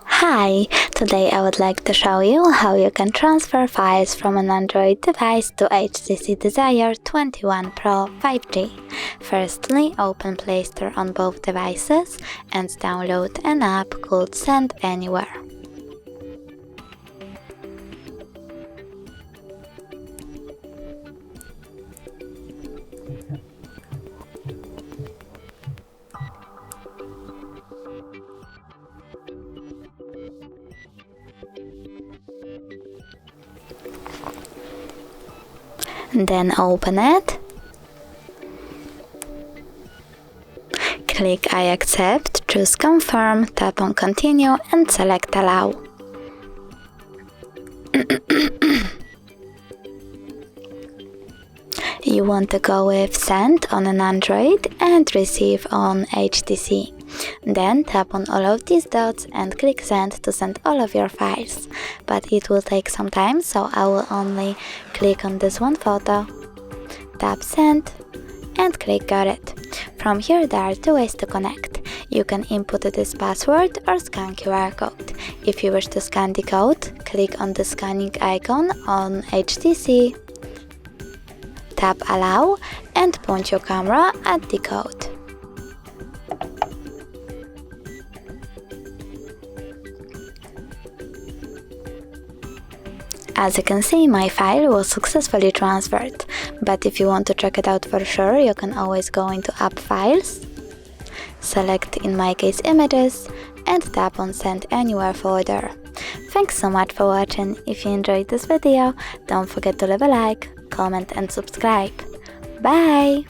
Hi! Today I would like to show you how you can transfer files from an Android device to HTC Desire 21 Pro 5G. Firstly, open Play Store on both devices and download an app called Send Anywhere. Then open it. Click I accept, choose confirm, tap on continue and select allow. You want to go with send on an Android and receive on HTC. Then tap on all of these dots and click send to send all of your files. But it will take some time, so I will only click on this one photo. Tap send and click got it. From here there are two ways to connect. You can input this password or scan QR code. If you wish to scan the code, click on the scanning icon on HTC. Tap allow and point your camera at the code. As you can see, my file was successfully transferred, but if you want to check it out for sure, you can always go into App Files, select in my case Images, and tap on Send Anywhere folder. Thanks so much for watching. If you enjoyed this video, don't forget to leave a like, comment and subscribe. Bye!